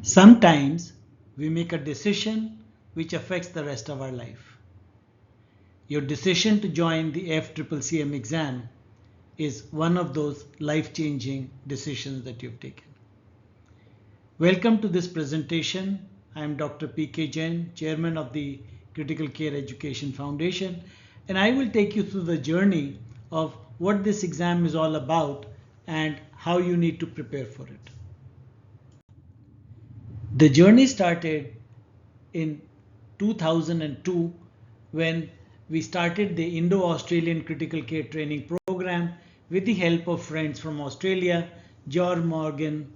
Sometimes we make a decision which affects the rest of our life. Your decision to join the FCCCM exam is one of those life-changing decisions that you've taken. Welcome to this presentation. I am Dr. P.K. Jain, Chairman of the Critical Care Education Foundation, and I will take you through the journey of what this exam is all about and how you need to prepare for it. The journey started in 2002 when we started the Indo-Australian Critical Care Training Program with the help of friends from Australia, George Morgan,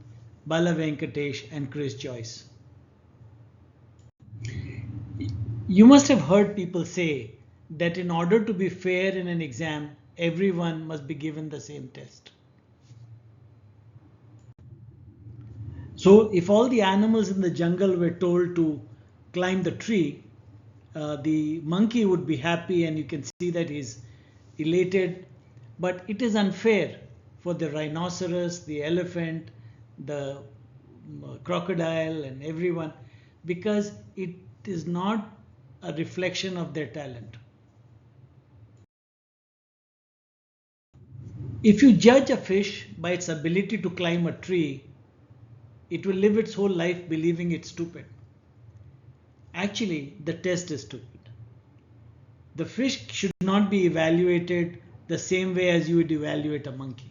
Bala Venkatesh and Chris Joyce. You must have heard people say that in order to be fair in an exam, everyone must be given the same test. So if all the animals in the jungle were told to climb the tree, the monkey would be happy and you can see that he's elated, but it is unfair for the rhinoceros, the elephant, the crocodile and everyone, because it is not a reflection of their talent. If you judge a fish by its ability to climb a tree, it will live its whole life believing it's stupid. Actually, the test is stupid. The fish should not be evaluated the same way as you would evaluate a monkey.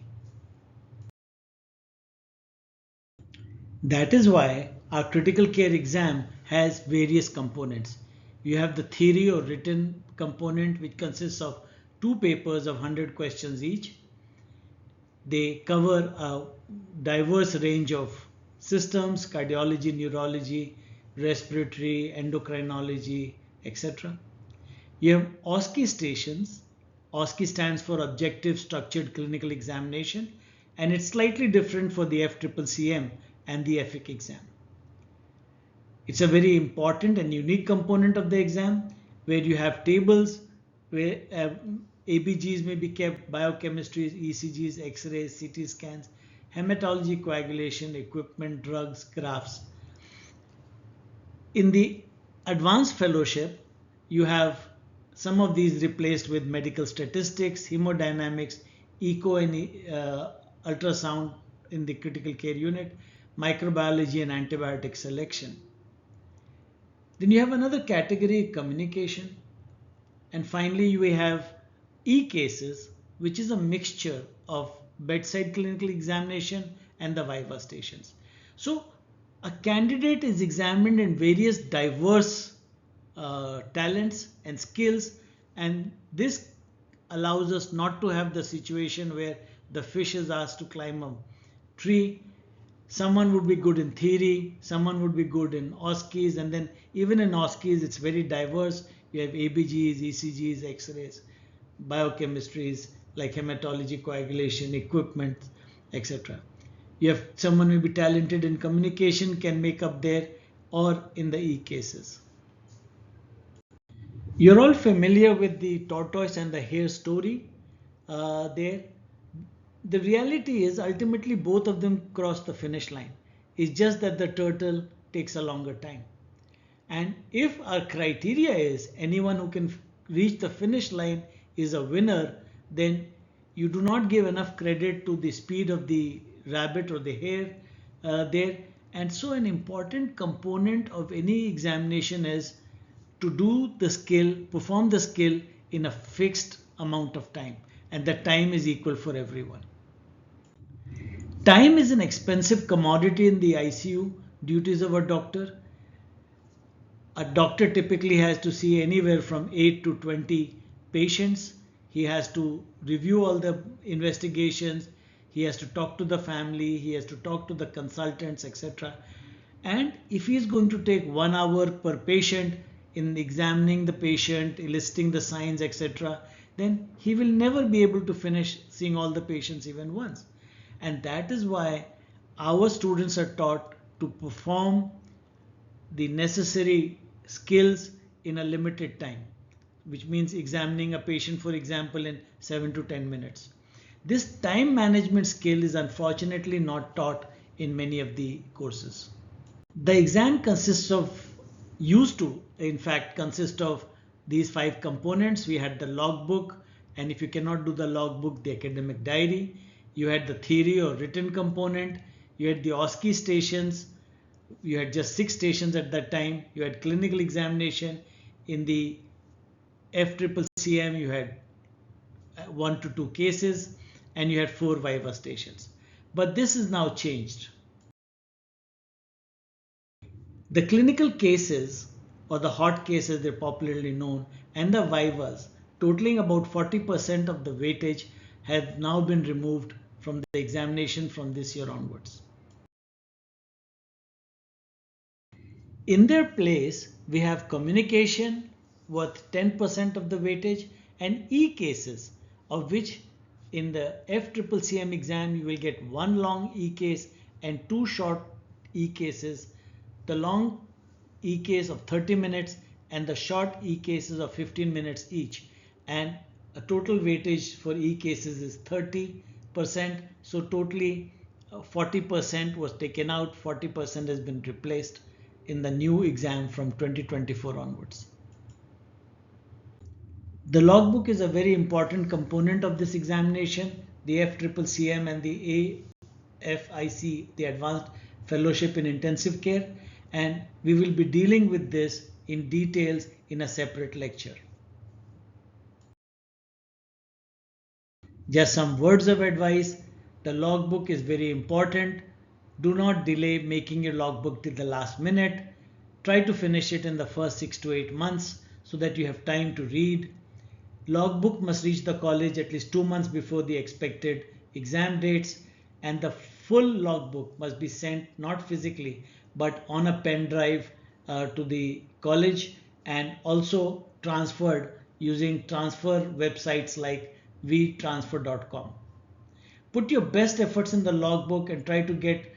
That is why our critical care exam has various components. You have the theory or written component, which consists of 2 papers of 100 questions each. They cover a diverse range of systems, cardiology, neurology, respiratory, endocrinology, etc. You have OSCE stations. OSCE stands for Objective Structured Clinical Examination, and it's slightly different for the FCCCM and the EFIC exam. It's a very important and unique component of the exam where you have tables where ABGs may be kept, biochemistries, ECGs, X-rays, CT scans, hematology, coagulation, equipment, drugs, graphs. In the advanced fellowship, you have some of these replaced with medical statistics, hemodynamics, echo and ultrasound in the critical care unit, microbiology and antibiotic selection. Then you have another category, communication. And finally, you have e-cases, which is a mixture of bedside clinical examination and the Viva stations. So a candidate is examined in various diverse talents and skills, and this allows us not to have the situation where the fish is asked to climb a tree. Someone would be good in theory, someone would be good in OSCEs, and then even in OSCEs it's very diverse. You have ABGs, ECGs, X-rays, biochemistries like hematology, coagulation, equipment, etc. You have someone who will be talented in communication, can make up there, or in the e-cases. You're all familiar with the tortoise and the hare story there. The reality is ultimately both of them cross the finish line. It's just that the turtle takes a longer time. And if our criteria is anyone who can reach the finish line is a winner, then you do not give enough credit to the speed of the rabbit or the hare there. And so an important component of any examination is to do the skill, perform the skill in a fixed amount of time. And that time is equal for everyone. Time is an expensive commodity in the ICU duties of a doctor. A doctor typically has to see anywhere from 8 to 20 patients. He has to review all the investigations. He has to talk to the family. He has to talk to the consultants, etc. And if he is going to take 1 hour per patient in examining the patient, eliciting the signs, etc., then he will never be able to finish seeing all the patients even once. And that is why our students are taught to perform the necessary skills in a limited time, which means examining a patient, for example, in 7 to 10 minutes. This time management skill is unfortunately not taught in many of the courses. The exam used to, in fact, consist of these 5 components. We had the logbook, and if you cannot do the logbook, the academic diary. You had the theory or written component. You had the OSCE stations. You had just 6 stations at that time. You had clinical examination. In the FCCCM, you had 1 to 2 cases, and you had 4 viva stations. But this is now changed. The clinical cases, or the hot cases they're popularly known, and the vivas, totaling about 40% of the weightage, have now been removed from the examination from this year onwards. In their place, we have communication worth 10% of the weightage and e-cases, of which in the FCCCM exam you will get 1 long e-case and 2 short e-cases. The long e-case of 30 minutes and the short e-cases of 15 minutes each, and a total weightage for e-cases is 30%. So totally 40% was taken out, 40% has been replaced in the new exam from 2024 onwards. The logbook is a very important component of this examination. The FCCCM and the AFIC, the Advanced Fellowship in Intensive Care, and we will be dealing with this in details in a separate lecture. Just some words of advice. The logbook is very important. Do not delay making your logbook till the last minute. Try to finish it in the first 6 to 8 months so that you have time to read. Logbook must reach the college at least 2 months before the expected exam dates, and the full logbook must be sent not physically but on a pen drive to the college, and also transferred using transfer websites like vtransfer.com. Put your best efforts in the logbook and try to get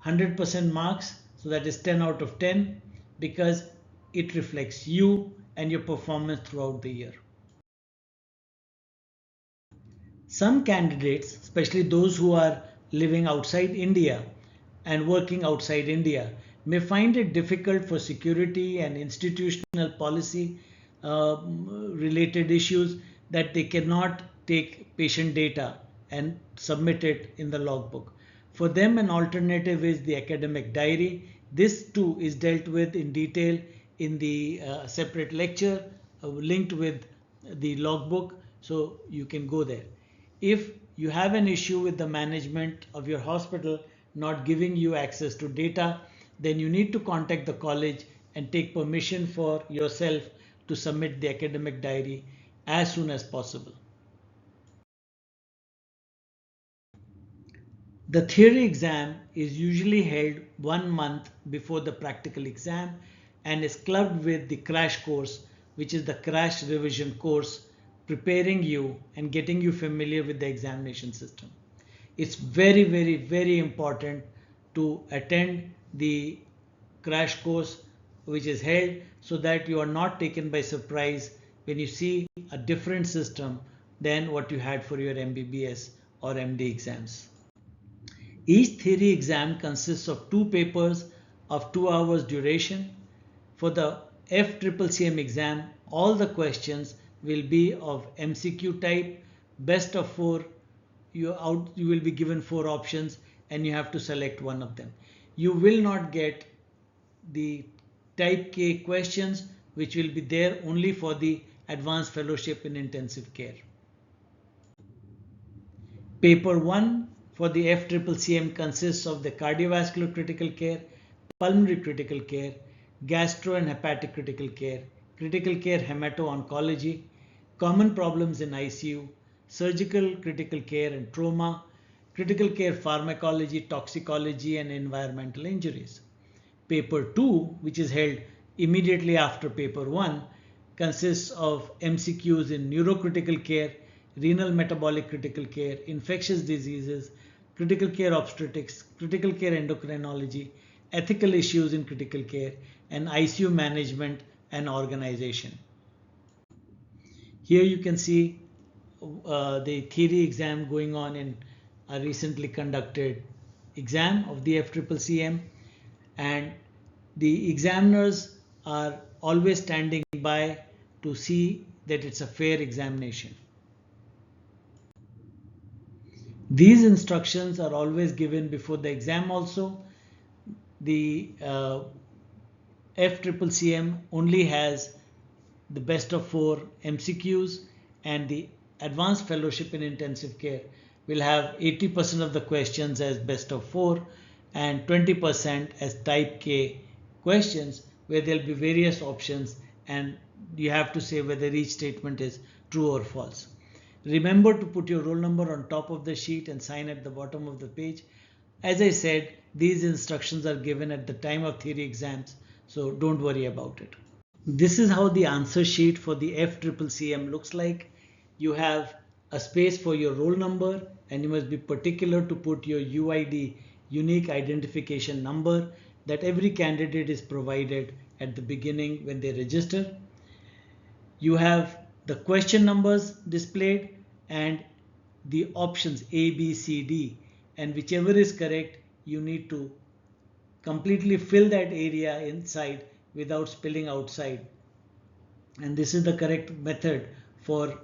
100% marks, so that is 10 out of 10, because it reflects you and your performance throughout the year. Some candidates, especially those who are living outside India and working outside India, may find it difficult for security and institutional policy related issues that they cannot take patient data and submit it in the logbook. For them, an alternative is the academic diary. This too is dealt with in detail in the separate lecture linked with the logbook, so you can go there. If you have an issue with the management of your hospital not giving you access to data, then you need to contact the college and take permission for yourself to submit the academic diary as soon as possible. The theory exam is usually held 1 month before the practical exam and is clubbed with the crash course, which is the crash revision course, preparing you and getting you familiar with the examination system. It's very, very, very important to attend the crash course which is held, so that you are not taken by surprise when you see a different system than what you had for your MBBS or MD exams. Each theory exam consists of 2 papers of 2 hours duration. For the FCCCM exam, all the questions will be of MCQ type, best of 4. You will be given 4 options and you have to select one of them. You will not get the type K questions, which will be there only for the Advanced Fellowship in Intensive Care. Paper 1 for the FCCCM consists of the cardiovascular critical care, pulmonary critical care, gastro and hepatic critical care hemato-oncology, common problems in ICU, surgical critical care and trauma, critical care pharmacology, toxicology and environmental injuries. Paper 2, which is held immediately after paper 1, consists of MCQs in neurocritical care, renal metabolic critical care, infectious diseases, critical care obstetrics, critical care endocrinology, ethical issues in critical care, and ICU management and organization. Here you can see the theory exam going on in a recently conducted exam of the FCCCM, and The examiners are always standing by to see that it's a fair examination. These instructions are always given before the exam also. The FCCCM only has the best of 4 MCQs, and the Advanced Fellowship in Intensive Care will have 80% of the questions as best of 4 and 20% as type K questions, where there'll be various options and you have to say whether each statement is true or false. Remember to put your roll number on top of the sheet and sign at the bottom of the page. As I said, these instructions are given at the time of theory exams, so don't worry about it. This is how the answer sheet for the FCCCM looks like. You have a space for your roll number, and you must be particular to put your UID, unique identification number, that every candidate is provided at the beginning when they register. You have the question numbers displayed and the options A, B, C, D, and whichever is correct, you need to completely fill that area inside without spilling outside. And this is the correct method for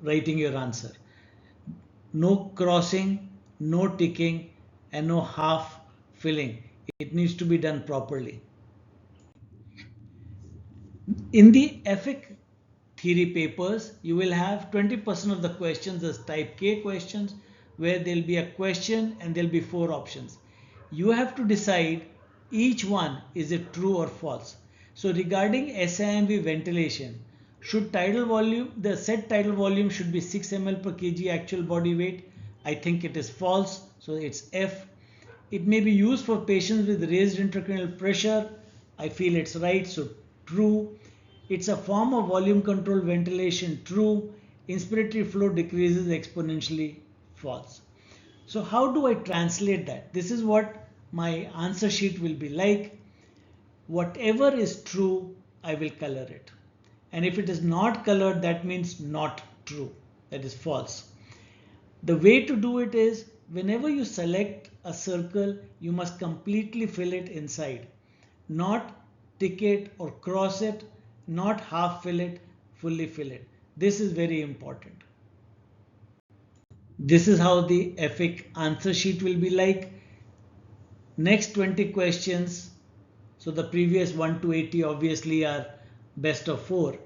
writing your answer. No crossing, no ticking, and no half filling. It needs to be done properly. In the EFIC theory papers, you will have 20% of the questions as type K questions, where there'll be a question and there'll be 4 options. You have to decide each one, is it true or false. So regarding SIMV ventilation, should tidal volume, the set tidal volume should be 6 ml per kg actual body weight. I think it is false, so it's F. It may be used for patients with raised intracranial pressure. I feel it's right, so true. It's a form of volume control ventilation, true. Inspiratory flow decreases exponentially, false. So how do I translate that? This is what my answer sheet will be like. Whatever is true, I will color it. And if it is not colored, that means not true, that is false. The way to do it is, whenever you select a circle, you must completely fill it inside. Not tick it or cross it, not half fill it, fully fill it. This is very important. This is how the EFIC answer sheet will be like. Next 20 questions, so the previous 1 to 80 obviously are best of 4.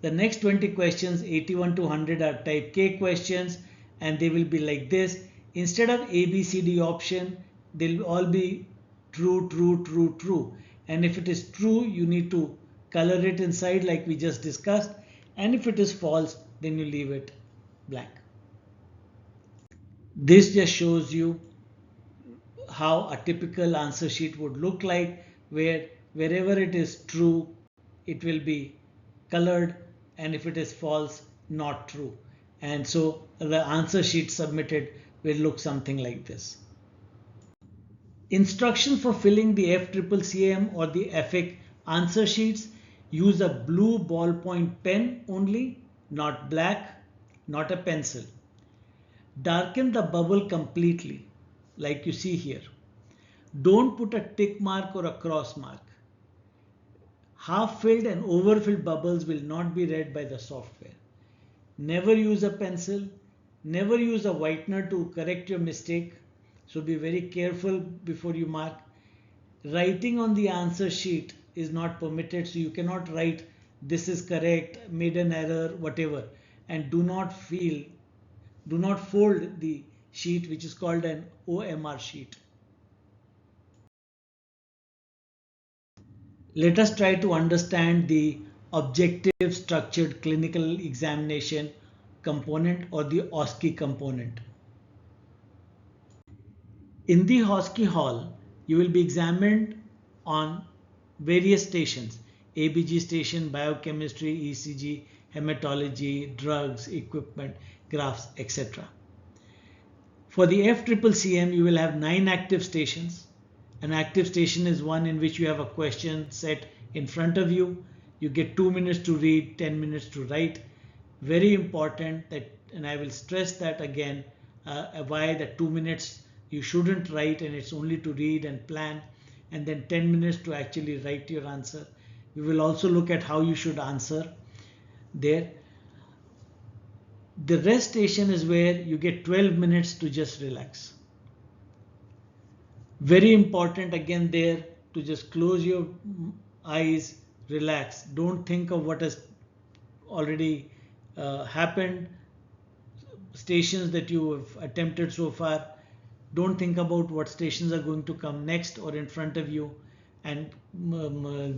The next 20 questions, 81 to 100, are type K questions, and they will be like this. Instead of A, B, C, D option, they'll all be true, true, true, true. And if it is true, you need to color it inside like we just discussed. And if it is false, then you leave it blank. This just shows you how a typical answer sheet would look like, where wherever it is true, it will be colored, and if it is false, not true. And so the answer sheet submitted will look something like this. Instruction for filling the FCCCM or the EFIC answer sheets: use a blue ballpoint pen only, not black, not a pencil. Darken the bubble completely, like you see here. Don't put a tick mark or a cross mark. Half-filled and overfilled bubbles will not be read by the software. Never use a pencil. Never use a whitener to correct your mistake. So be very careful before you mark. Writing on the answer sheet is not permitted, so you cannot write this is correct, made an error, whatever. And do not fold the sheet, which is called an OMR sheet. Let us try to understand the objective structured clinical examination component, or the OSCE component. In the OSCE hall, you will be examined on various stations: ABG station, biochemistry, ECG, hematology, drugs, equipment, graphs, etc. For the FCCCM, you will have 9 active stations. An active station is one in which you have a question set in front of you. You get 2 minutes to read, 10 minutes to write. Very important that, and I will stress that again, why the 2 minutes you shouldn't write and it's only to read and plan. and then 10 minutes to actually write your answer. We will also look at how you should answer there. The rest station is where you get 12 minutes to just relax. Very important again there to just close your eyes, relax. Don't think of what has already happened, stations that you have attempted so far. Don't think about what stations are going to come next or in front of you and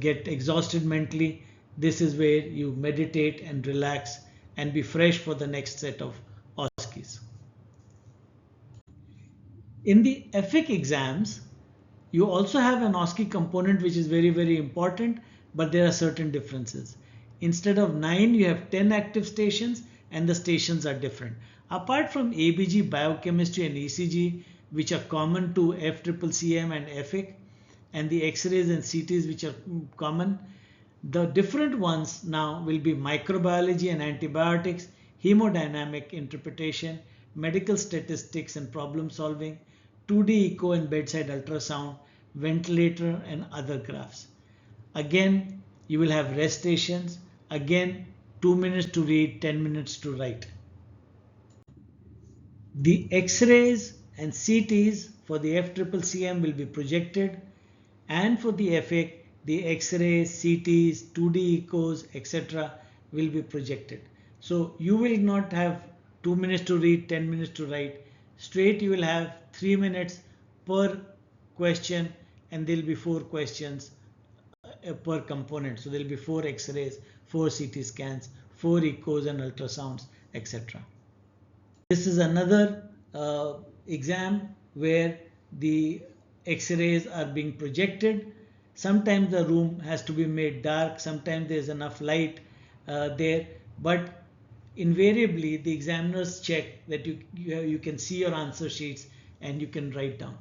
get exhausted mentally. This is where you meditate and relax and be fresh for the next set of OSCEs. In the EFIC exams, you also have an OSCE component which is very, very important, but there are certain differences. Instead of 9, you have 10 active stations and the stations are different. Apart from ABG, biochemistry and ECG, which are common to FCCCM and EFIC, and the X-rays and CTs which are common, the different ones now will be microbiology and antibiotics, hemodynamic interpretation, medical statistics and problem solving, 2D echo and bedside ultrasound, ventilator and other graphs. Again, you will have rest stations. Again, 2 minutes to read, 10 minutes to write. The X-rays and CTs for the FCCCM will be projected, and for the EFIC, the X-rays, CTs, 2D echoes, etc. will be projected. So you will not have 2 minutes to read, 10 minutes to write. Straight you will have 3 minutes per question, and there will be 4 questions per component. So there will be 4 X-rays, 4 CT scans, 4 echoes and ultrasounds, etc. This is another exam where the X-rays are being projected. Sometimes the room has to be made dark, sometimes there is enough light there, but invariably the examiners check that you can see your answer sheets and you can write down.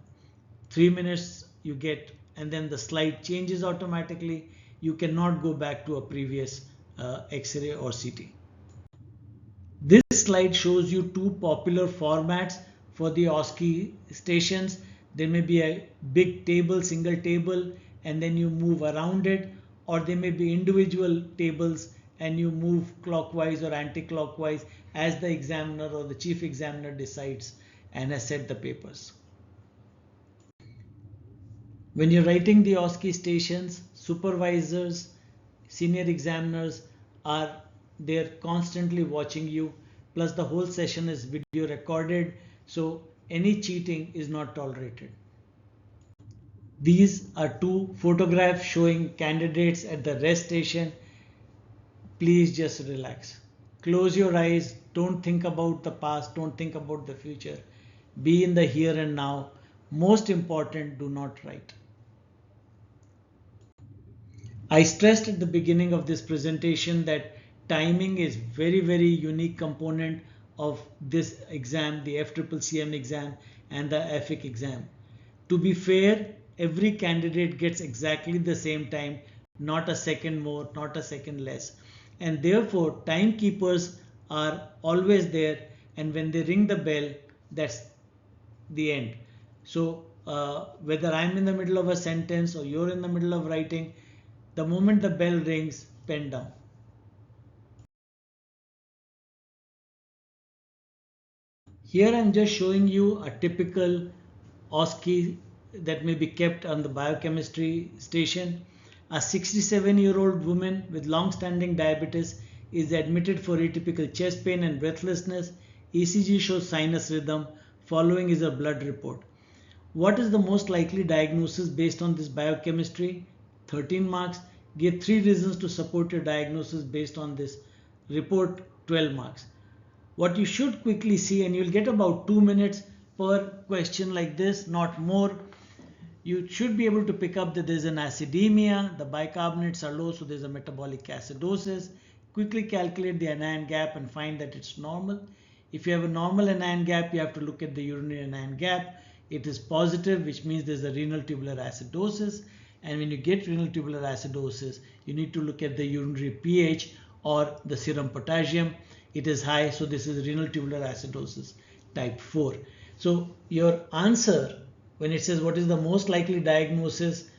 3 minutes you get, and then the slide changes automatically. You cannot go back to a previous X-ray or CT. This slide shows you 2 popular formats for the OSCE stations. There may be a big table, single table, and then you move around it, or there may be individual tables and you move clockwise or anti-clockwise as the examiner or the chief examiner decides and has set the papers. When you're writing the OSCE stations, supervisors, senior examiners are there constantly watching you, plus the whole session is video recorded, so any cheating is not tolerated. These are 2 photographs showing candidates at the rest station. Please just relax. Close your eyes. Don't think about the past. Don't think about the future. Be in the here and now. Most important, do not write. I stressed at the beginning of this presentation that timing is very, very unique component of this exam, the FCCCM exam and the EFIC exam. To be fair, every candidate gets exactly the same time, not a second more, not a second less. And therefore, timekeepers are always there, and when they ring the bell, that's the end. So whether I'm in the middle of a sentence or you're in the middle of writing, the moment the bell rings, pen down. Here I'm just showing you a typical OSCE that may be kept on the biochemistry station. A 67-year-old woman with long-standing diabetes is admitted for atypical chest pain and breathlessness. ECG shows sinus rhythm. Following is a blood report. What is the most likely diagnosis based on this biochemistry? 13 marks. Give 3 reasons to support your diagnosis based on this report, 12 marks. What you should quickly see, and you'll get about 2 minutes per question like this, not more. You should be able to pick up that there's an acidemia, the bicarbonates are low, so there's a metabolic acidosis. Quickly calculate the anion gap and find that it's normal. If you have a normal anion gap, you have to look at the urinary anion gap. It is positive, which means there's a renal tubular acidosis. And when you get renal tubular acidosis, you need to look at the urinary pH or the serum potassium. It is high, so this is renal tubular acidosis type 4. So your answer, when it says what is the most likely diagnosis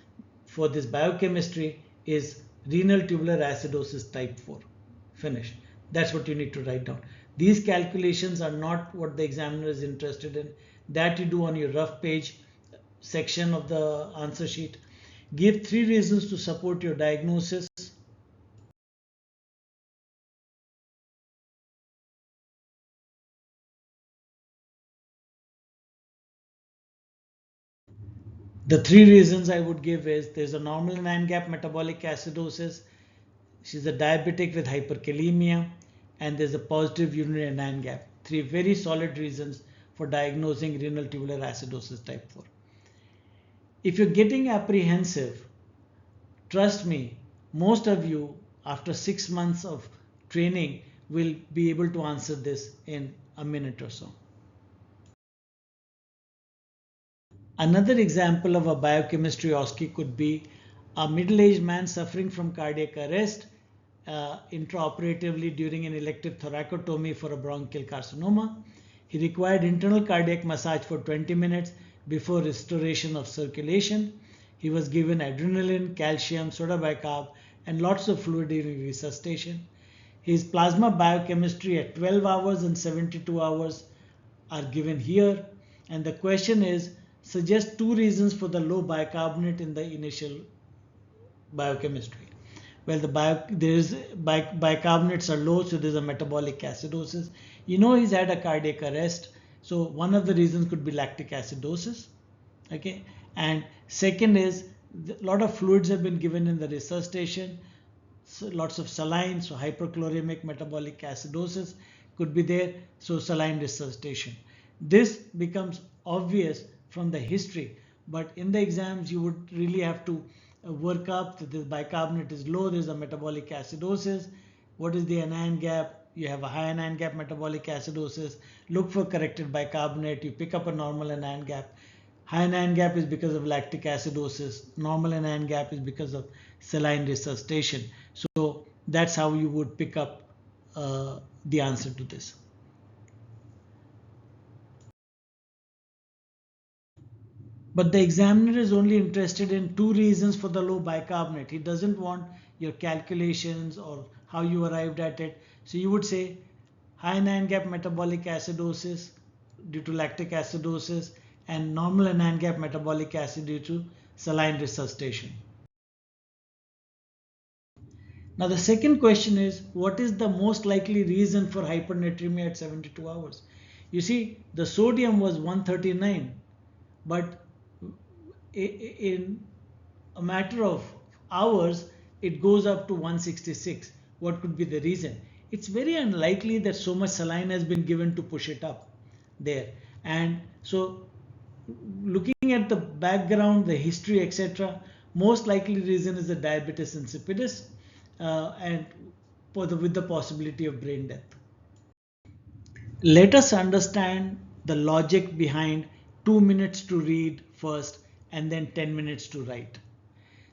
for this biochemistry is renal tubular acidosis type 4. Finish. That's what you need to write down. These calculations are not what the examiner is interested in. That you do on your rough page section of the answer sheet. Give 3 reasons to support your diagnosis. The 3 reasons I would give is there's a normal anion gap metabolic acidosis, she's a diabetic with hyperkalemia, and there's a positive urinary anion gap. 3 very solid reasons for diagnosing renal tubular acidosis type 4. If you're getting apprehensive, trust me, most of you after 6 months of training will be able to answer this in a minute or so. Another example of a biochemistry OSCE could be a middle-aged man suffering from cardiac arrest intraoperatively during an elective thoracotomy for a bronchial carcinoma. He required internal cardiac massage for 20 minutes before restoration of circulation. He was given adrenaline, calcium, soda bicarb, and lots of fluid during resuscitation. His plasma biochemistry at 12 hours and 72 hours are given here. And the question is, suggest 2 reasons for the low bicarbonate in the initial biochemistry. Well, bicarbonates are low, so there's a metabolic acidosis. You know he's had a cardiac arrest, so one of the reasons could be lactic acidosis. Okay, and second is a lot of fluids have been given in the resuscitation, so lots of saline, so hyperchloremic metabolic acidosis could be there, so saline resuscitation. This becomes obvious from the history, but in the exams you would really have to work up that the bicarbonate is low, there's a metabolic acidosis. What is the anion gap? You have a high anion gap metabolic acidosis. Look for corrected bicarbonate. You pick up a normal anion gap. High anion gap is because of lactic acidosis. Normal anion gap is because of saline resuscitation. So that's how you would pick up the answer to this. But the examiner is only interested in 2 reasons for the low bicarbonate. He doesn't want your calculations or how you arrived at it. So you would say high anion gap metabolic acidosis due to lactic acidosis and normal anion gap metabolic acid due to saline resuscitation. Now the second question is, what is the most likely reason for hypernatremia at 72 hours? You see, the sodium was 139, but in a matter of hours it goes up to 166. What could be the reason? It's very unlikely that so much saline has been given to push it up there. And so looking at the background, the history, etc., most likely reason is the diabetes insipidus and with the possibility of brain death. Let us understand the logic behind 2 minutes to read first and then 10 minutes to write.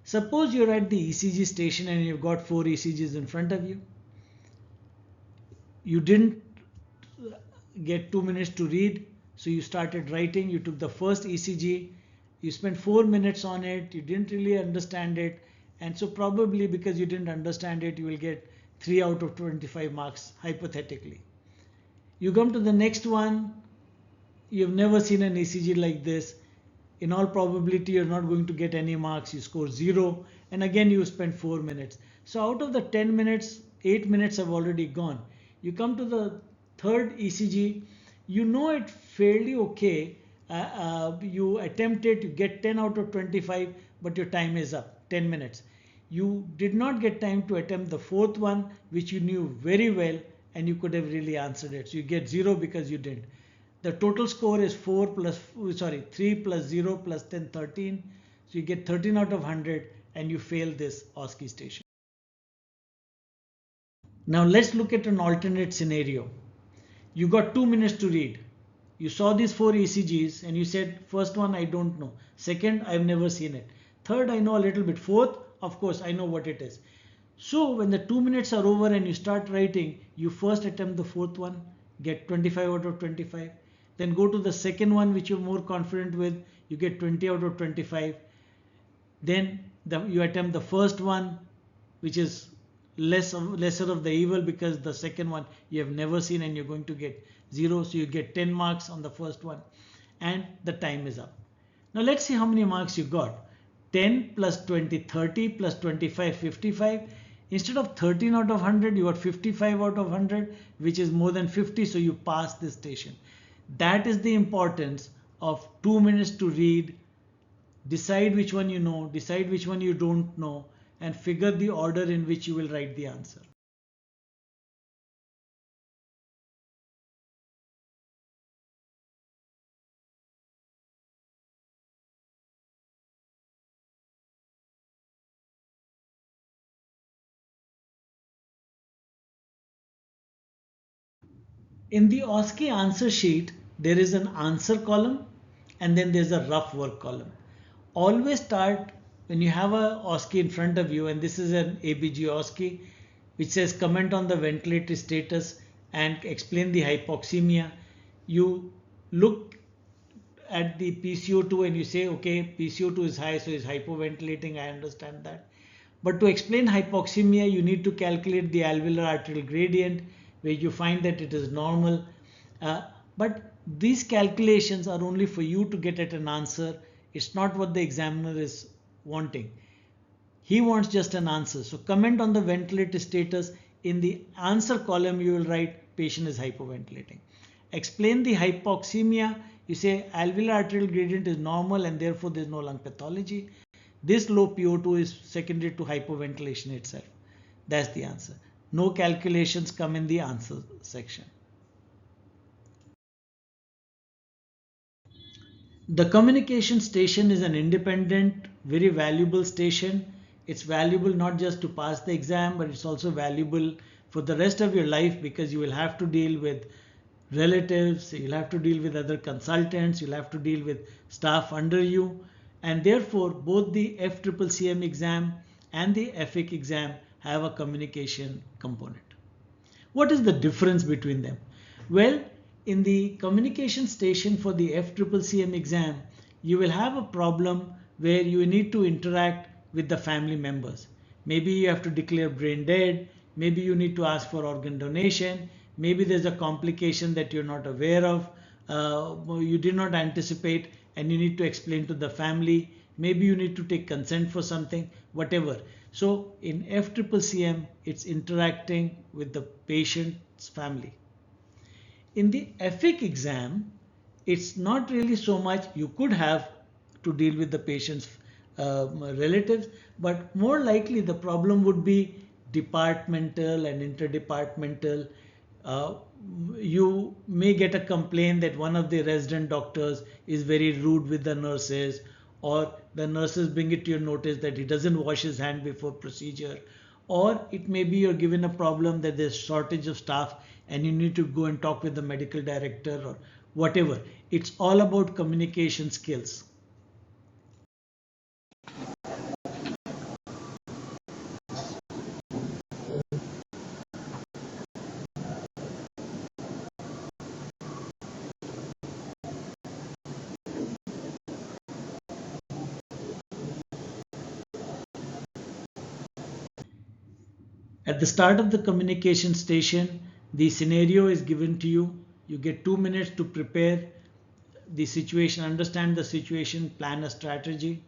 Suppose you're at the ECG station and you've got 4 ECGs in front of you. You didn't get 2 minutes to read, so you started writing. You took the first ECG, you spent 4 minutes on it, you didn't really understand it, and so probably because you didn't understand it, you will get 3 out of 25 marks hypothetically. You come to the next one, you've never seen an ECG like this. In all probability, you're not going to get any marks. You score 0, and again you spend 4 minutes. So out of the 10 minutes, 8 minutes have already gone. You come to the third ECG, you know it fairly okay. You attempt it, you get 10 out of 25, but your time is up, 10 minutes. You did not get time to attempt the fourth one, which you knew very well, and you could have really answered it. So you get 0 because you didn't. The total score is 3 plus 0 plus 10, 13. So you get 13 out of 100 and you fail this OSCE station. Now let's look at an alternate scenario. You got 2 minutes to read. You saw these 4 ECGs and you said, first one I don't know. Second, I've never seen it. Third, I know a little bit. Fourth, of course, I know what it is. So when the 2 minutes are over and you start writing, you first attempt the fourth one, get 25 out of 25. Then go to the second one which you're more confident with, you get 20 out of 25. Then you attempt the first one, which is lesser of the evil, because the second one you have never seen and you're going to get 0. So you get 10 marks on the first one, and the time is up. Now let's see how many marks you got. 10 plus 20, 30, plus 25, 55. Instead of 13 out of 100, you got 55 out of 100, which is more than 50, so you pass this station. That is the importance of 2 minutes to read, decide which one you know, decide which one you don't know, and figure the order in which you will write the answer. In the OSCE answer sheet, there is an answer column and then there's a rough work column. Always start when you have a OSCE in front of you, and this is an ABG OSCE which says comment on the ventilatory status and explain the hypoxemia. You look at the PCO2 and you say, okay, PCO2 is high, so it's hypoventilating, I understand that. But to explain hypoxemia, you need to calculate the alveolar arterial gradient, where you find that it is normal. But these calculations are only for you to get at an answer. It's not what the examiner is wanting. He wants just an answer. So comment on the ventilator status. In the answer column, you will write patient is hypoventilating. Explain the hypoxemia. You say alveolar arterial gradient is normal and therefore there is no lung pathology. This low PO2 is secondary to hypoventilation itself. That's the answer. No calculations come in the answer section. The communication station is an independent, very valuable station. It's valuable not just to pass the exam, but it's also valuable for the rest of your life, because you will have to deal with relatives, you'll have to deal with other consultants, you'll have to deal with staff under you, and therefore both the FCCCM exam and the FIC exam have a communication component. What is the difference between them? Well, in the communication station for the FCCCM exam, you will have a problem where you need to interact with the family members. Maybe you have to declare brain dead, maybe you need to ask for organ donation, maybe there's a complication that you're not aware of, you did not anticipate, and you need to explain to the family. Maybe you need to take consent for something, whatever. So in FCCCM, it's interacting with the patient's family. In the FIC exam, it's not really so much. You could have to deal with the patient's relatives, but more likely the problem would be departmental and interdepartmental. You may get a complaint that one of the resident doctors is very rude with the nurses, or the nurses bring it to your notice that he doesn't wash his hand before procedure, or it may be you're given a problem that there's shortage of staff and you need to go and talk with the medical director or whatever. It's all about communication skills. At the start of the communication station, the scenario is given to you. You get 2 minutes to prepare the situation, understand the situation, plan a strategy.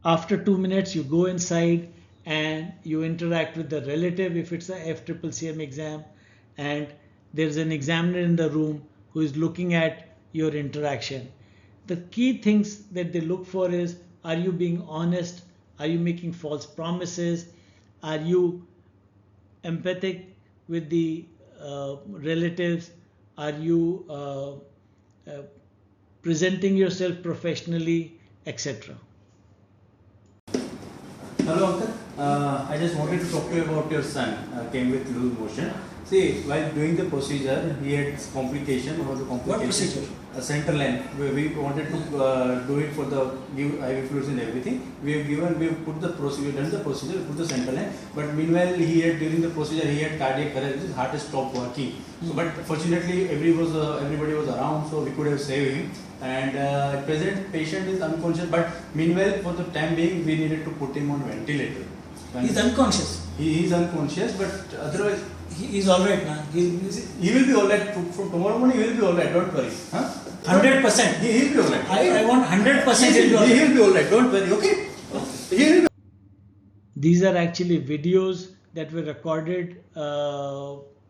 After 2 minutes, you go inside and you interact with the relative if it's a FCCCM exam, and there's an examiner in the room who is looking at your interaction. The key things that they look for is, are you being honest? Are you making false promises? Are you empathic with the relatives? Are you presenting yourself professionally, etc.? Hello, uncle. I just wanted to talk to you about your son. Came with loose motion. See, while doing the procedure, he had complication. What procedure? Central line. We wanted to do it for the give IV fluids and everything. We have put the procedure, done the procedure, put the central line. But meanwhile, during the procedure, he had cardiac arrest. His heart stopped working. So, but fortunately, everybody was around, so we could have saved him. And present patient is unconscious, but meanwhile for the time being we needed to put him on ventilator. He is unconscious. He is unconscious, but otherwise he is alright now. He will be alright. From tomorrow morning he will be alright. Don't worry. 100%. He will be alright. I want 100%. He will be alright. Don't worry. Okay. He will be. These are actually videos that were recorded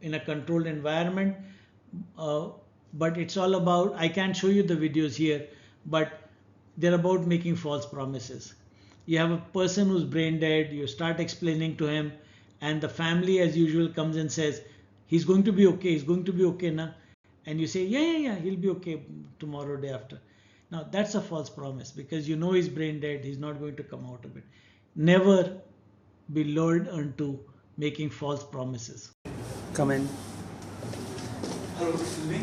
in a controlled environment. But it's all about, I can't show you the videos here, but they're about making false promises. You have a person who's brain dead, you start explaining to him, and the family as usual comes and says, he's going to be okay na? And you say, yeah, he'll be okay tomorrow, day after. Now that's a false promise, because you know he's brain dead, he's not going to come out of it. Never be lured into making false promises. Come in. Hello, excuse me.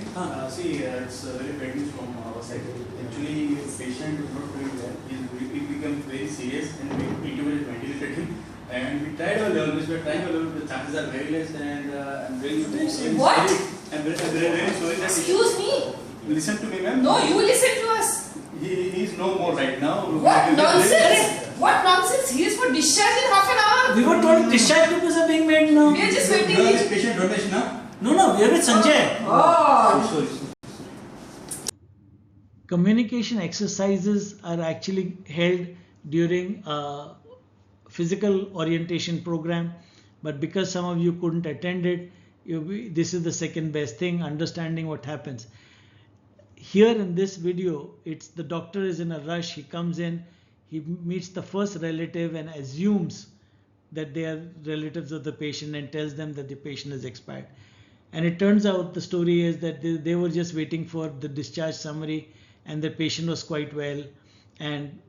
See, it's very bad news from our side. Actually, patient is not doing well. He became very serious and we intubated, ventilated him. And we tried our level, we were trying our level, the chances are very less. And I'm very sorry. What? I'm very sorry that. Excuse me. Listen to me, ma'am. No, you listen to us. He is no more right now. What nonsense? What nonsense? He is for discharge in half an hour. We were told discharge papers are being made now. We are just waiting. Patient donation now. No, we are with Sanjay. Oh. Sorry. Communication exercises are actually held during a physical orientation program, but because some of you couldn't attend it, this is the second best thing, understanding what happens. Here in this video, it's the doctor is in a rush, he comes in, he meets the first relative and assumes that they are relatives of the patient and tells them that the patient is expired. And it turns out the story is that they were just waiting for the discharge summary and the patient was quite well, and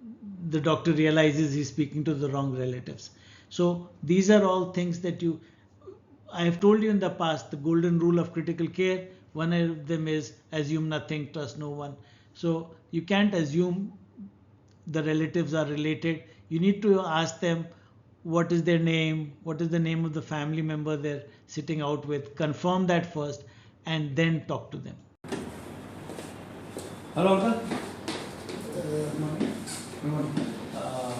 the doctor realizes he's speaking to the wrong relatives. So these are all things that I have told you in the past, the golden rule of critical care. One of them is assume nothing, trust no one. So you can't assume the relatives are related. You need to ask them what is their name, what is the name of the family member they're sitting out with, confirm that first and then talk to them. Hello, uncle.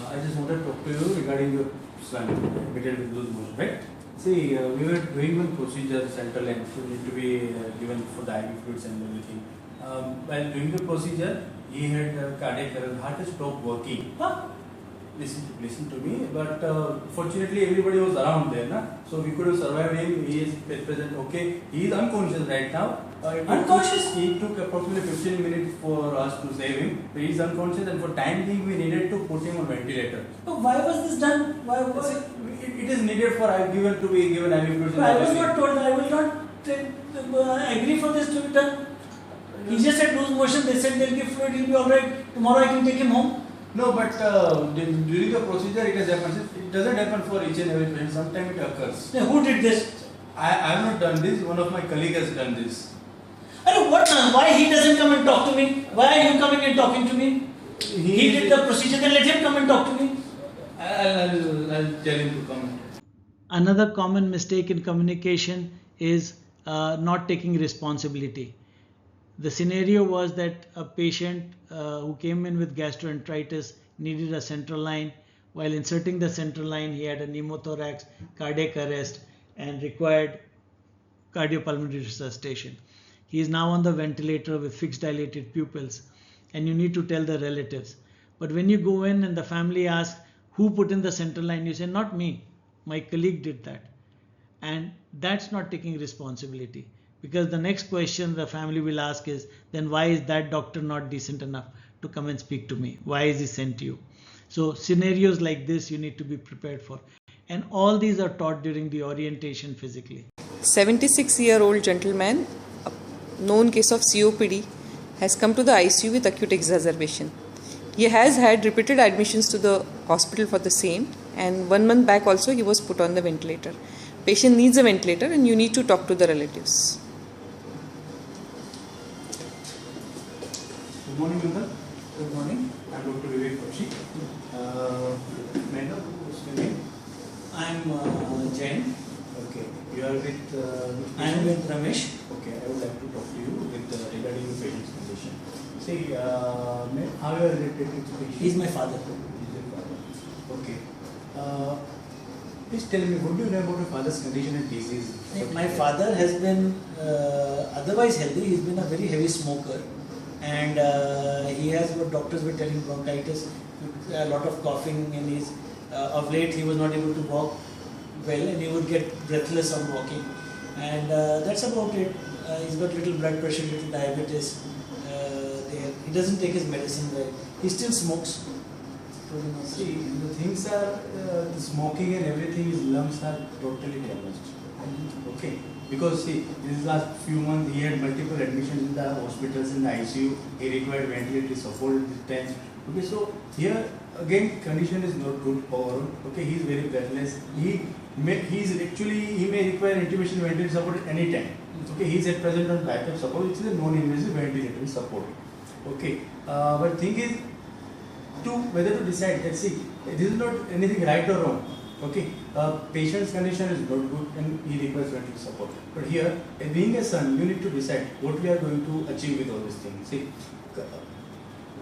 I just wanted to talk to you regarding your son admitted with loose motion, right? See, we were doing one procedure, central line, so need to be given for the IV fluids and everything. While doing the procedure, he had cardiac arrest, heart stopped working. Listen to me, but fortunately everybody was around there, na? So we could have survived him. He is present, okay. He is unconscious right now. Unconscious? It took approximately 15 minutes for us to save him. He is unconscious, and for time being we needed to put him on ventilator. So why was this done? Why was it? It is needed for IV fluids. I was not told. I will not agree for this to be done. He just said loose motion. They said they'll give fluid. He'll be alright. Tomorrow I can take him home. No, but during the procedure it has happened. It doesn't happen for each and every patient. Sometimes it occurs. Who did this? I have not done this. One of my colleagues has done this. What? Why he doesn't come and talk to me? Why are you coming and talking to me? He did the procedure, then let him come and talk to me. I'll tell him to come. Another common mistake in communication is not taking responsibility. The scenario was that a patient who came in with gastroenteritis needed a central line. While inserting the central line, he had a pneumothorax, cardiac arrest, and required cardiopulmonary resuscitation. He is now on the ventilator with fixed dilated pupils, and you need to tell the relatives. But when you go in and the family asks, who put in the central line, you say, not me, my colleague did that. And that's not taking responsibility, because the next question the family will ask is, then why is that doctor not decent enough to come and speak to me? Why is he sent to you? So scenarios like this you need to be prepared for. And all these are taught during the orientation physically. 76-year-old gentleman, a known case of COPD, has come to the ICU with acute exacerbation. He has had repeated admissions to the hospital for the same, and 1 month back also he was put on the ventilator. Patient needs a ventilator and you need to talk to the relatives. Good morning, Uncle. Good morning. I'm Dr. Vivek Bakshi. May I know what's your name? I'm Jain. Okay. You are with. I'm with Ramesh. Okay. I would like to talk to you with regarding your patient's condition. See, how you are related to the patient? He's my father. He's your father. Okay. Please tell me, what do you know about your father's condition and disease? My father has been otherwise healthy. He's been a very heavy smoker, and he has what doctors were telling, bronchitis, a lot of coughing, and he's of late he was not able to walk well, and he would get breathless on walking, and that's about it. He's got little blood pressure, little diabetes. He doesn't take his medicine well. He still smokes. See, the things are, the smoking and everything, his lungs are totally damaged. Okay, because see, these last few months he had multiple admissions in the hospitals, in the ICU. He required ventilator support at the time. Okay, so here again condition is not good overall. Okay, he is very breathless. He may require intubation ventilator support at any time. Okay, he is at present on backup support, which is a non-invasive ventilator support. Okay, but thing is, whether to decide, let's see, this is not anything right or wrong. Okay, patient's condition is not good and he requires ventilator support. But here, being a son, you need to decide what we are going to achieve with all these things. See,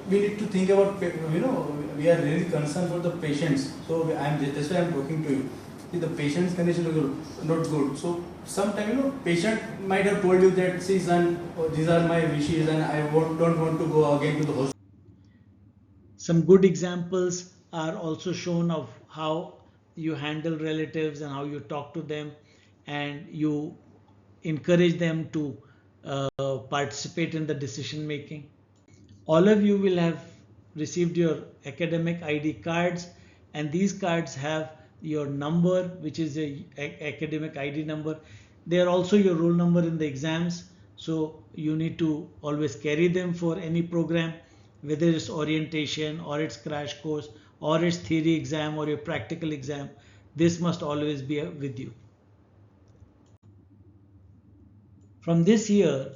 we need to think about, we are really concerned for the patients. So that's why I am talking to you. See, the patient's condition is not good. So sometimes, patient might have told you that, see son, these are my wishes and I don't want to go again to the hospital. Some good examples are also shown of how you handle relatives and how you talk to them, and you encourage them to participate in the decision making. All of you will have received your academic ID cards, and these cards have your number, which is a academic ID number. They are also your roll number in the exams, so you need to always carry them for any program, whether it's orientation or it's crash course or it's theory exam or your practical exam. This must always be with you. From this year,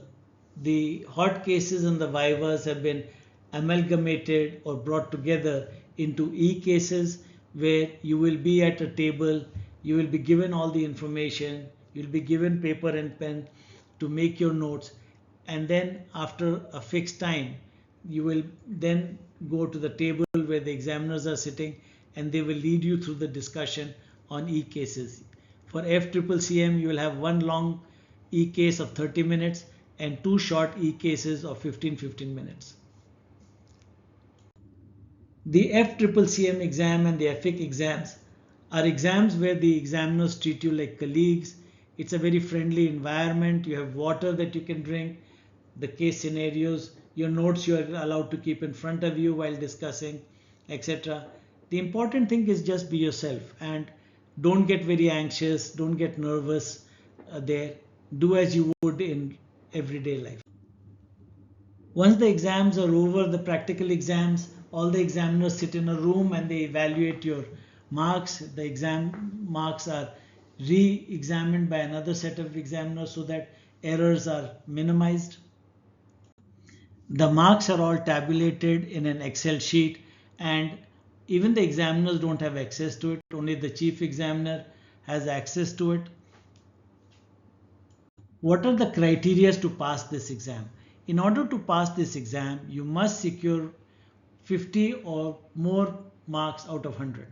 the hot cases and the vivas have been amalgamated or brought together into e-cases, where you will be at a table, you will be given all the information, you'll be given paper and pen to make your notes, and then after a fixed time, you will then go to the table where the examiners are sitting, and they will lead you through the discussion on e-cases. For FCCCM, you will have one long e-case of 30 minutes and two short e-cases of 15 minutes. The FCCCM exam and the FIC exams are exams where the examiners treat you like colleagues. It's a very friendly environment. You have water that you can drink, the case scenarios, your notes you are allowed to keep in front of you while discussing, etc. The important thing is just be yourself and don't get very anxious, don't get nervous there. Do as you would in everyday life. Once the exams are over, the practical exams, all the examiners sit in a room and they evaluate your marks. The exam marks are re-examined by another set of examiners so that errors are minimized. The marks are all tabulated in an Excel sheet, and even the examiners don't have access to it. Only the chief examiner has access to it. What are the criteria to pass this exam? In order to pass this exam, you must secure 50 or more marks out of 100.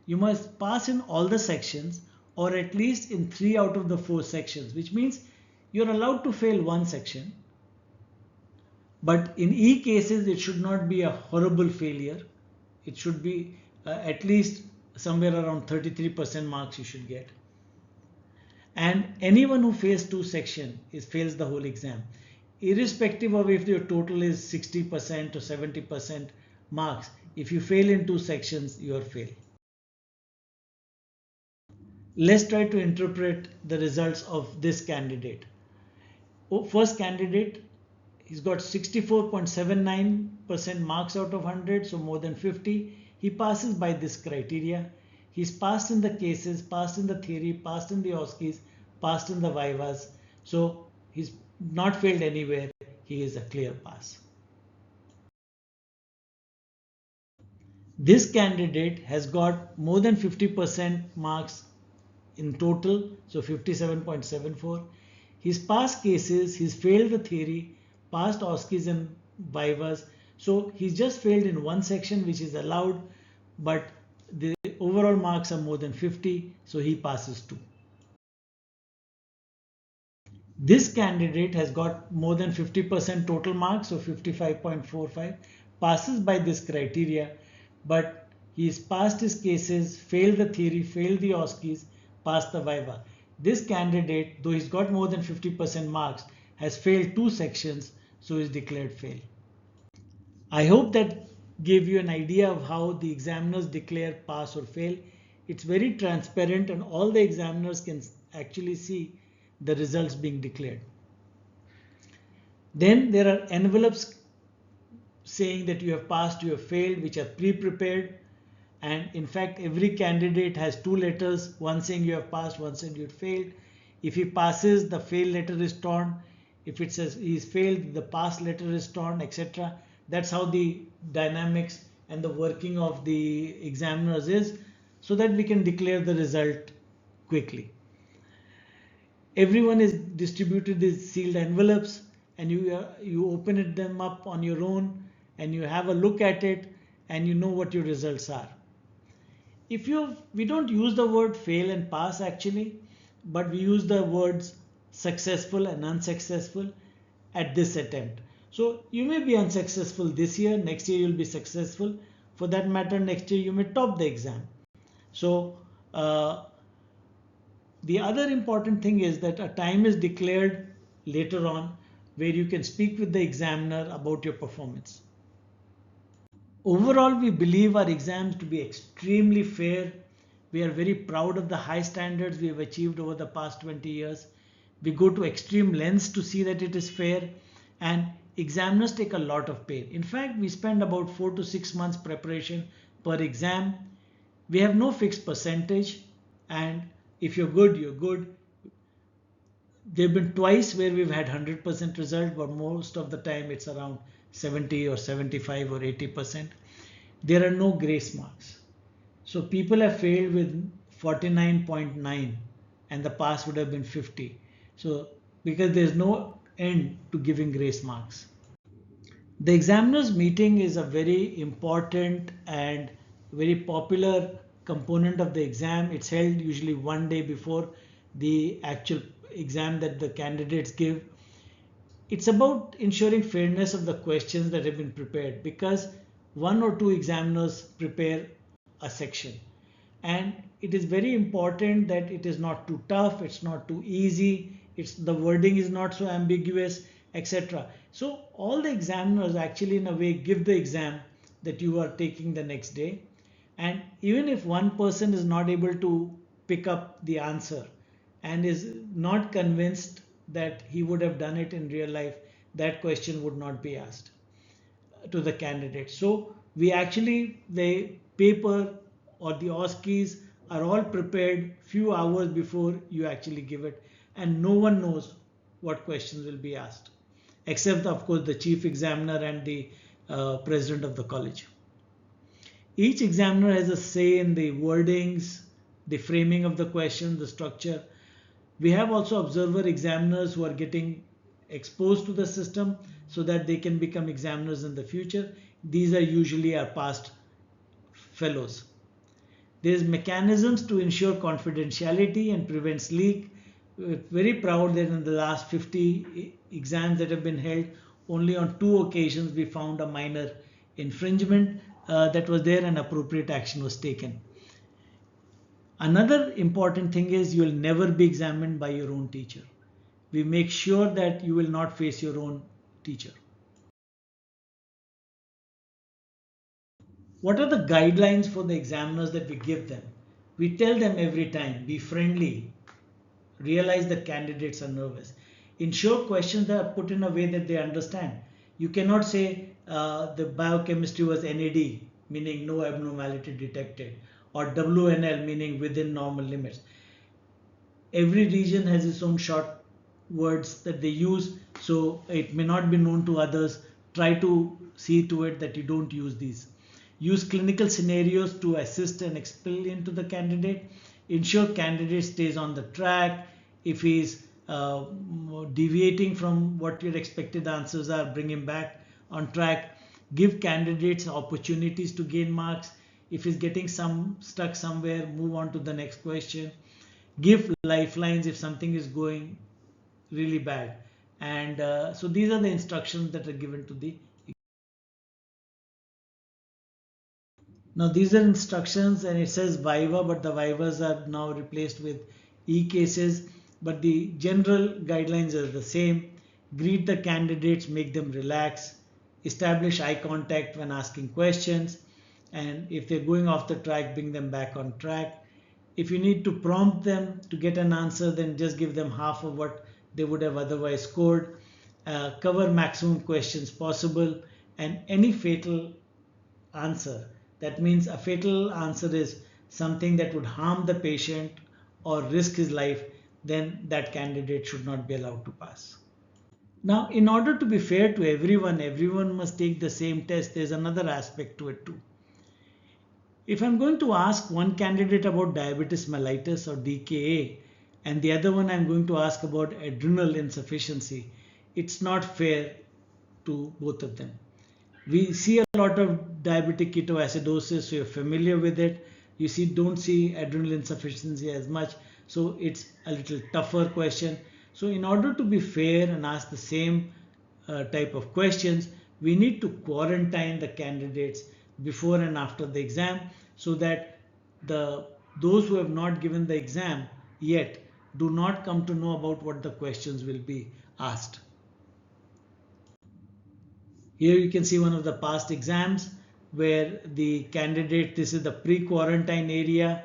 You must pass in all the sections, or at least in 3 out of the 4 sections, which means you're allowed to fail one section. But in E cases, it should not be a horrible failure. It should be at least somewhere around 33% marks you should get. And anyone who fails 2 sections fails the whole exam, irrespective of if your total is 60% or 70% marks. If you fail in 2 sections, you are failed. Let's try to interpret the results of this candidate. First candidate, he's got 64.79% marks out of 100, so more than 50. He passes by this criteria. He's passed in the cases, passed in the theory, passed in the OSCEs, passed in the vivas. So he's not failed anywhere. He is a clear pass. This candidate has got more than 50% marks in total, so 57.74. He's passed cases, he's failed the theory, passed OSCEs and vivas. So he's just failed in one section, which is allowed, but the overall marks are more than 50, so he passes 2. This candidate has got more than 50% total marks, so 55.45, passes by this criteria, but he's passed his cases, failed the theory, failed the OSCEs, passed the viva. This candidate, though he's got more than 50% marks, has failed 2 sections, so is declared fail. I hope that gave you an idea of how the examiners declare pass or fail. It's very transparent and all the examiners can actually see the results being declared. Then there are envelopes saying that you have passed, you have failed, which are pre-prepared. And in fact, every candidate has 2 letters, one saying you have passed, one saying you have failed. If he passes, the fail letter is torn. If it says he's failed, the pass letter is torn, etc. That's how the dynamics and the working of the examiners is, so that we can declare the result quickly. Everyone is distributed these sealed envelopes, and you open them up on your own, and you have a look at it, and you know what your results are. We don't use the word fail and pass actually, but we use the words successful and unsuccessful at this attempt. So you may be unsuccessful this year, next year you'll be successful. For that matter, next year you may top the exam. So the other important thing is that a time is declared later on where you can speak with the examiner about your performance. Overall, we believe our exams to be extremely fair. We are very proud of the high standards we have achieved over the past 20 years. We go to extreme lengths to see that it is fair, and examiners take a lot of pain. In fact, we spend about 4 to 6 months preparation per exam. We have no fixed percentage, and if you're good, you're good. There have been twice where we've had 100% result, but most of the time it's around 70 or 75 or 80%. There are no grace marks. So people have failed with 49.9 and the pass would have been 50. So because there's no end to giving grace marks. The examiners meeting is a very important and very popular component of the exam. It's held usually one day before the actual exam that the candidates give. It's about ensuring fairness of the questions that have been prepared, because 1 or 2 examiners prepare a section, and it is very important that it is not too tough, it's not too easy, the wording is not so ambiguous, etc. So all the examiners actually in a way give the exam that you are taking the next day, and even if one person is not able to pick up the answer and is not convinced that he would have done it in real life, that question would not be asked to the candidate. So we actually, the paper or the OSCEs are all prepared few hours before you actually give it, and no one knows what questions will be asked. except of course the chief examiner and the president of the college. Each examiner has a say in the wordings, the framing of the question, the structure. We have also observer examiners who are getting exposed to the system so that they can become examiners in the future. These are usually our past fellows. There is mechanisms to ensure confidentiality and prevents leak. We're very proud that in the last 50 exams that have been held, only on 2 occasions we found a minor infringement that was there and appropriate action was taken. Another important thing is you will never be examined by your own teacher. We make sure that you will not face your own teacher. What are the guidelines for the examiners that we give them? We tell them every time, be friendly, realize that candidates are nervous. Ensure questions that are put in a way that they understand. You cannot say the biochemistry was NAD, meaning no abnormality detected, or WNL, meaning within normal limits. Every region has its own short words that they use, so it may not be known to others. Try to see to it that you don't use these. Use clinical scenarios to assist and explain to the candidate. Ensure candidate stays on the track. If he's deviating from what your expected answers are, bring him back on track. Give candidates opportunities to gain marks. If he's getting stuck somewhere, move on to the next question. Give lifelines if something is going really bad. And so these are the instructions that are given to the. Now these are instructions and it says Viva, but the Vivas are now replaced with e-cases. But the general guidelines are the same. Greet the candidates, make them relax. Establish eye contact when asking questions. And if they're going off the track, bring them back on track. If you need to prompt them to get an answer, then just give them half of what they would have otherwise scored. Cover maximum questions possible, and any fatal answer. That means a fatal answer is something that would harm the patient or risk his life, then that candidate should not be allowed to pass. Now, in order to be fair to everyone must take the same test. There's another aspect to it too. If I'm going to ask one candidate about diabetes mellitus or DKA and the other one I'm going to ask about adrenal insufficiency, it's not fair to both of them. We see a lot of diabetic ketoacidosis, so you're familiar with it. You don't see adrenal insufficiency as much, so it's a little tougher question. So in order to be fair and ask the same type of questions, we need to quarantine the candidates before and after the exam so that those who have not given the exam yet do not come to know about what the questions will be asked. Here you can see one of the past exams where the candidate, this is the pre-quarantine area,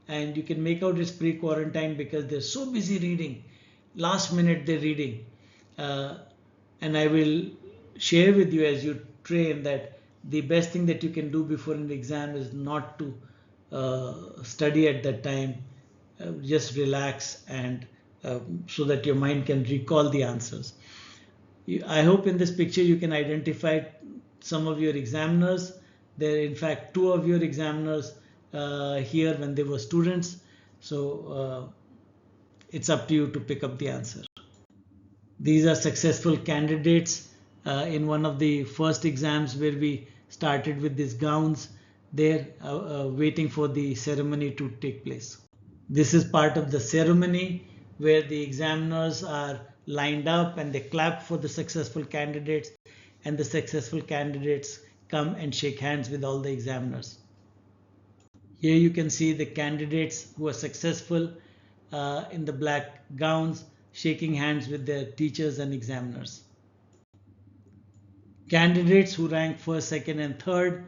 and you can make out it's pre-quarantine because they're so busy reading. Last minute they're reading. And I will share with you as you train that the best thing that you can do before an exam is not to study at that time. Just relax and so that your mind can recall the answers. I hope in this picture you can identify some of your examiners. There are in fact 2 of your examiners here when they were students. So it's up to you to pick up the answer. These are successful candidates in one of the first exams where we started with these gowns. They're waiting for the ceremony to take place. This is part of the ceremony where the examiners are lined up and they clap for the successful candidates, and the successful candidates come and shake hands with all the examiners. Here you can see the candidates who are successful in the black gowns shaking hands with their teachers and examiners. Candidates who rank first, second and third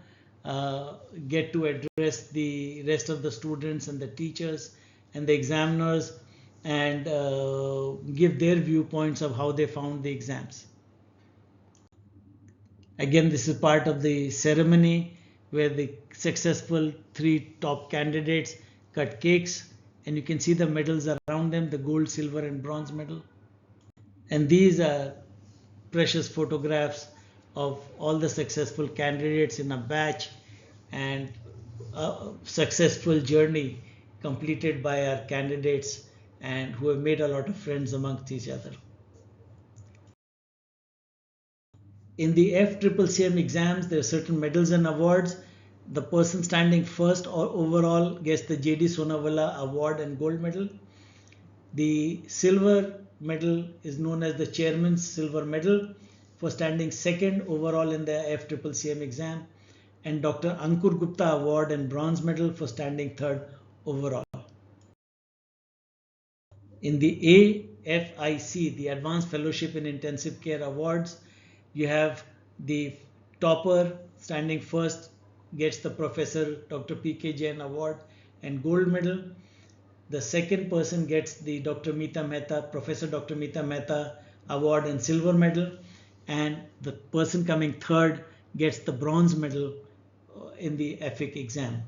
get to address the rest of the students and the teachers and the examiners and give their viewpoints of how they found the exams. Again, this is part of the ceremony where the successful 3 top candidates cut cakes, and you can see the medals around them, the gold, silver and bronze medal. And these are precious photographs of all the successful candidates in a batch and a successful journey completed by our candidates and who have made a lot of friends amongst each other. In the FCCCM exams, there are certain medals and awards. The person standing first or overall gets the J.D. Sonawala Award and Gold Medal. The silver medal is known as the Chairman's Silver Medal for standing second overall in the FCCCM exam, and Dr. Ankur Gupta Award and Bronze Medal for standing third overall. In the AFIC, the Advanced Fellowship in Intensive Care Awards, you have the topper standing first gets the Professor Dr. P.K. Jain Award and Gold Medal. The second person gets the Professor Dr. Meeta Mehta Award and Silver Medal, and the person coming third gets the Bronze Medal in the EFIC exam.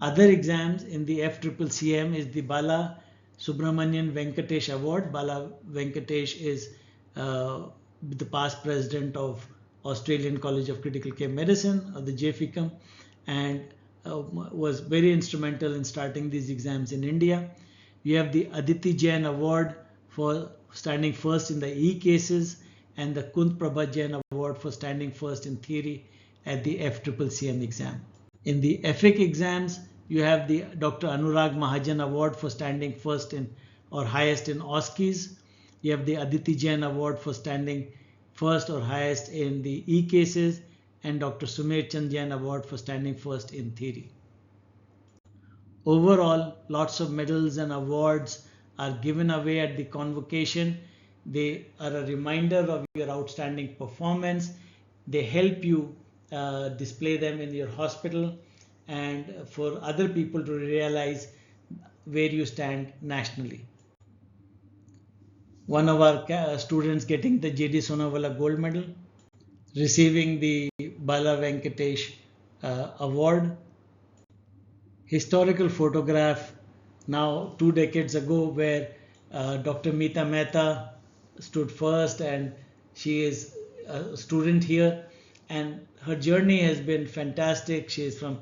Other exams in the FCCCM is the Bala Subramanian Venkatesh Award. Bala Venkatesh is the past president of Australian College of Critical Care Medicine, or the JFICM, and was very instrumental in starting these exams in India. We have the Aditi Jain Award for standing first in the E-cases and the Kunt Prabha Jain Award for standing first in theory at the FCCCM exam. In the EFIC exams, you have the Dr. Anurag Mahajan Award for standing first in or highest in OSCEs. You have the Aditi Jain Award for standing first or highest in the E-cases, and Dr. Sumer Chand Jain Award for standing first in theory. Overall, lots of medals and awards are given away at the convocation. They are a reminder of your outstanding performance. They help you display them in your hospital and for other people to realize where you stand nationally. One of our students getting the J.D. Sonawala Gold Medal, receiving the Bala Venkatesh Award. Historical photograph now 2 decades ago where Dr. Meeta Mehta stood first, and she is a student here, and her journey has been fantastic. She is from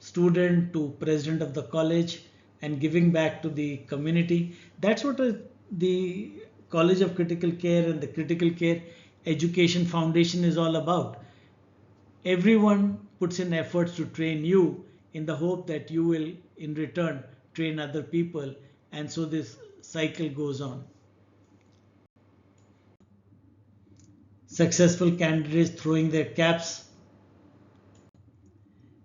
student to president of the college and giving back to the community. That's what the College of Critical Care and the Critical Care Education Foundation is all about. Everyone puts in efforts to train you in the hope that you will in return train other people, and so this cycle goes on. Successful candidates throwing their caps.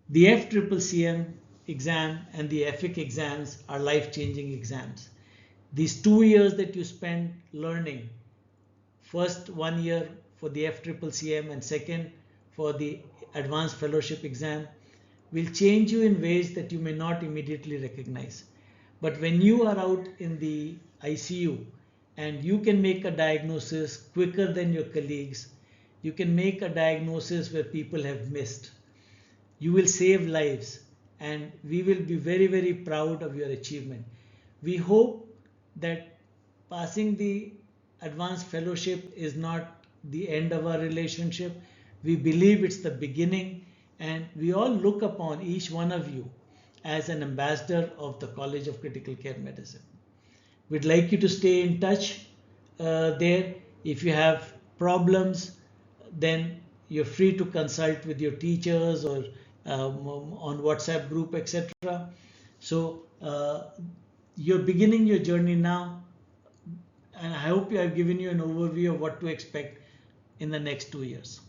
The FCCCM exam and the EFIC exams are life-changing exams. These 2 years that you spend learning, first 1 year for the FCCCM and second for the Advanced Fellowship exam, will change you in ways that you may not immediately recognize. But when you are out in the ICU and you can make a diagnosis quicker than your colleagues, you can make a diagnosis where people have missed, you will save lives, and we will be very, very proud of your achievement. We hope that passing the Advanced Fellowship is not the end of our relationship. We believe it's the beginning, and we all look upon each one of you as an ambassador of the College of Critical Care Medicine. We'd like you to stay in touch there. If you have problems, then you're free to consult with your teachers or on WhatsApp group, etc. So you're beginning your journey now, and I hope I've given you an overview of what to expect in the next 2 years.